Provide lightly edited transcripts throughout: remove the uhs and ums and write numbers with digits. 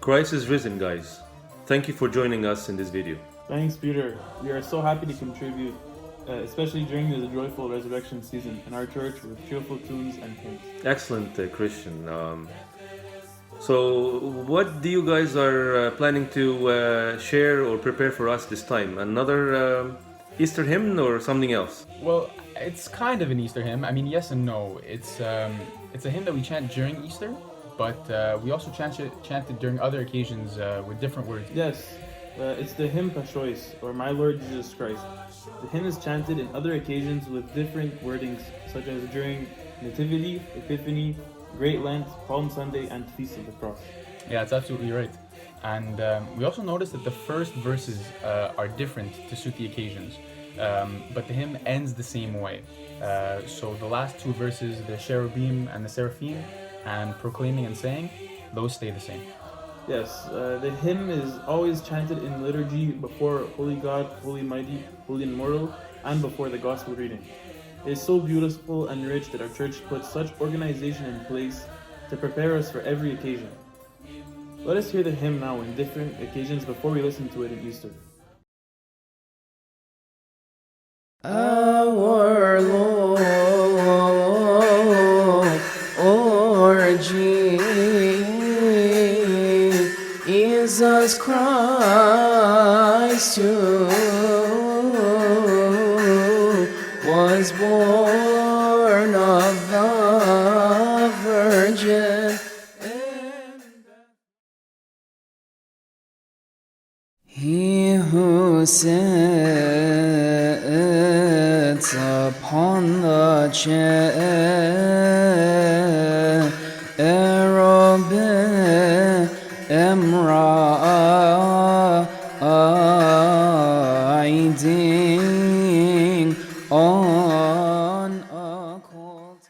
Christ is risen, guys. Thank you for joining us in this video. Thanks, Peter. We are so happy to contribute, especially during the joyful resurrection season in our church with cheerful tunes and hymns. Excellent, Christian. So, what do you guys are planning to share or prepare for us this time? Another Easter hymn or something else? Well, it's kind of an Easter hymn. I mean, yes and no. It's a hymn that we chant during Easter, but we also chant it during other occasions with different words. Yes, it's the hymn Pachoice, or My Lord Jesus Christ. The hymn is chanted in other occasions with different wordings, such as during Nativity, Epiphany, Great Lent, Palm Sunday, and Feast of the Cross. Yeah, that's absolutely right. And we also noticed that the first verses are different to suit the occasions, but the hymn ends the same way. So the last two verses, the cherubim and the seraphim, and proclaiming and saying, those stay the same. Yes, the hymn is always chanted in liturgy before Holy God, Holy Mighty, Holy Immortal, and before the Gospel reading. It is so beautiful and rich that our church puts such organization in place to prepare us for every occasion. Let us hear the hymn now in different occasions before we listen to it in Easter. Our Lord Jesus Christ, who was born of the Virgin. He who sits upon the cherubim riding on a colt.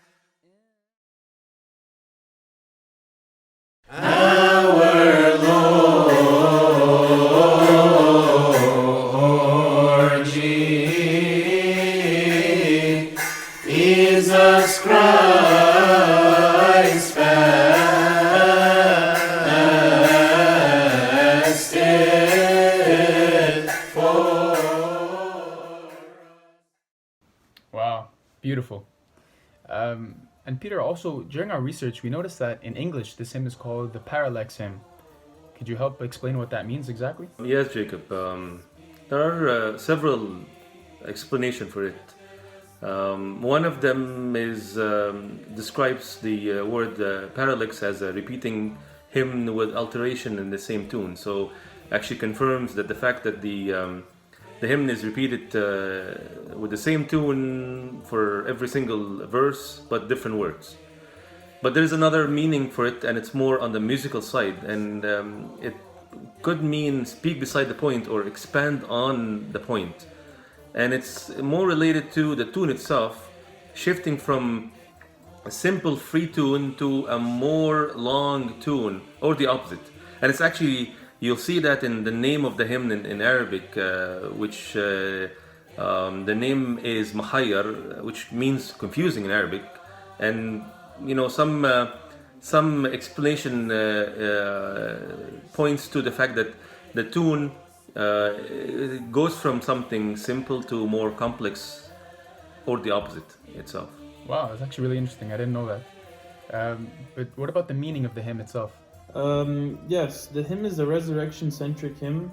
Our Lord Jesus Christ fasted for. Wow, beautiful. And Peter, also during our research, we noticed that in English, this hymn is called the Paralex Hymn. Could you help explain what that means exactly? Yes, Jacob. There are several explanations for it. One of them is describes the word parallax as a repeating hymn with alteration in the same tune. So actually confirms that the fact that the hymn is repeated with the same tune for every single verse, but different words. But there is another meaning for it, and it's more on the musical side, and it could mean speak beside the point or expand on the point. And it's more related to the tune itself, shifting from a simple free tune to a more long tune, or the opposite. And it's actually, you'll see that in the name of the hymn in Arabic, which the name is Mohayyar, which means confusing in Arabic. And you know, some explanation points to the fact that the tune goes from something simple to more complex, or the opposite itself. Wow, that's actually really interesting. I didn't know that. But what about the meaning of the hymn itself? Yes, the hymn is a resurrection-centric hymn,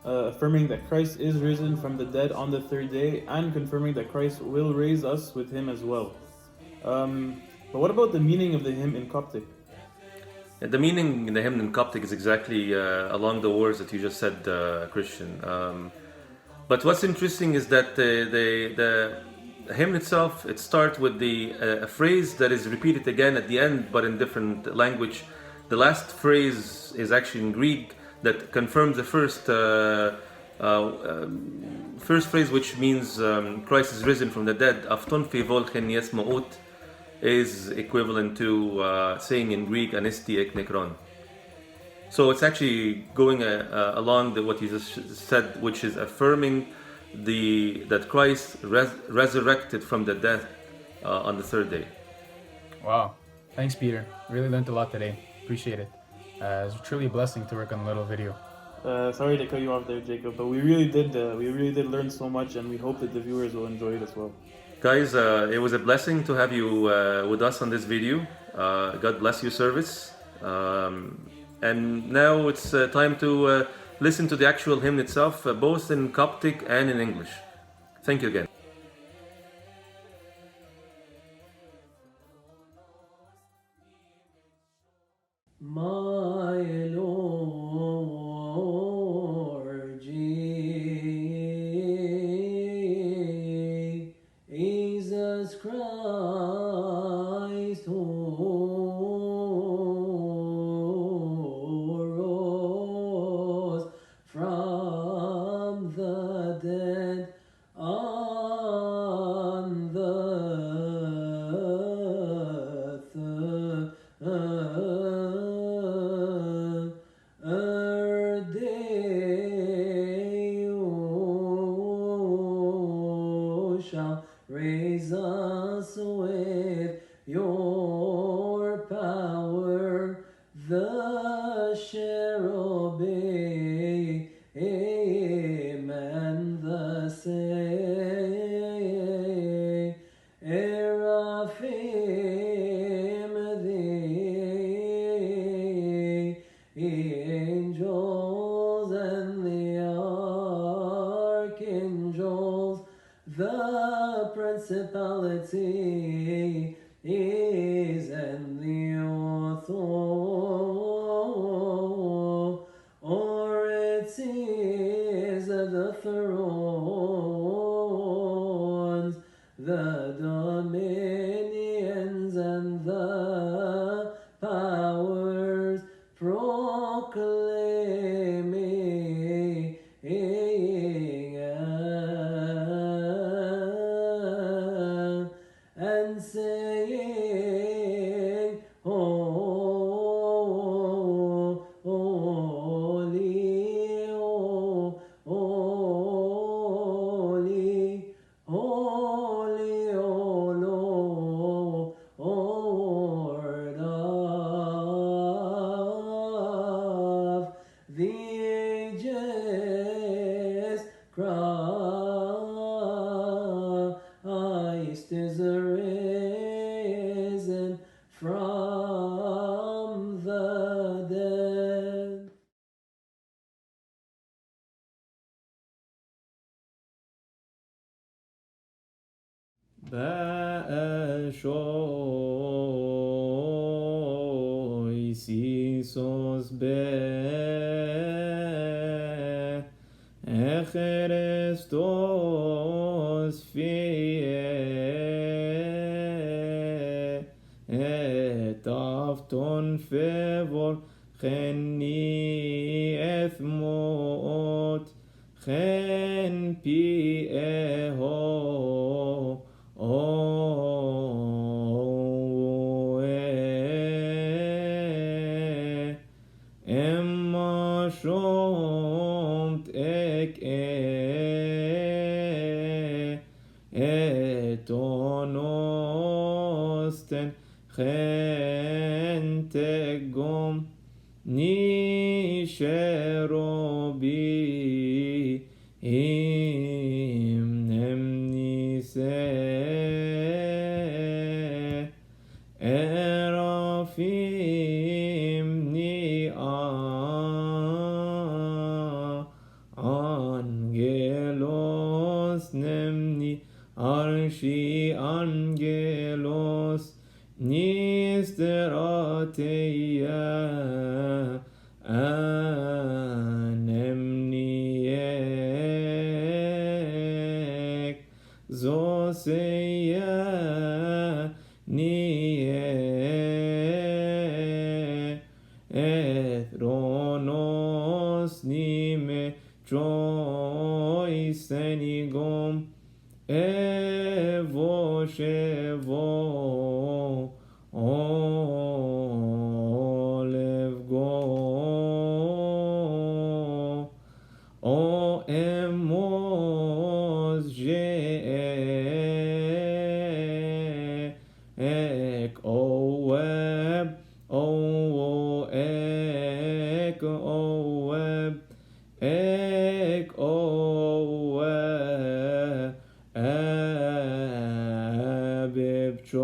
affirming that Christ is risen from the dead on the third day, and confirming that Christ will raise us with him as well. But what about the meaning of the hymn in Coptic? The meaning in the hymn in Coptic is exactly along the words that you just said, Christian. But what's interesting is that the hymn itself, it starts with a phrase that is repeated again at the end, but in different language. The last phrase is actually in Greek that confirms the first phrase, which means Christ is risen from the dead. Afton fi volchen yes ma'ut is equivalent to saying in Greek anisti ek nekron. So it's actually going along what you just said, which is affirming that Christ resurrected from the death on the third day. Wow, thanks Peter. Really learned a lot today. Appreciate it. It's truly a blessing to work on a little video. Sorry to cut you off there, Jacob, but we really did learn so much, and we hope that the viewers will enjoy it as well. Guys, it was a blessing to have you with us on this video. God bless your service. And now it's time to listen to the actual hymn itself, both in Coptic and in English. Thank you again. My Lord Jesus Christ, who rose from the dead on the third day, you shall raise us with your power, the cherubim and the seraphim, the angels and the archangels, the principality is and the authorities, the thrones, the dominions and the powers, proclaiming and saying, holy, holy, holy, O Lord of the ages. Christ is risen from the dead. Pachoice Isos be Christos fie et afton favor cheni ethmot chen pi eho Emma shomt ek etonosten gentegom nisherobi nemnise erafim ni angelos nemni arshi angelos nisterateia anemniek zoseia nie ethronos nime troisenigom evo shevo olevgo o emos ek o web o Pachoice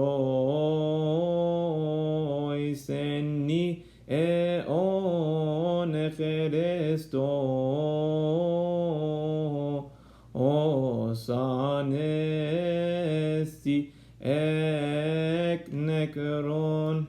ni eon Christo osanesti ek necron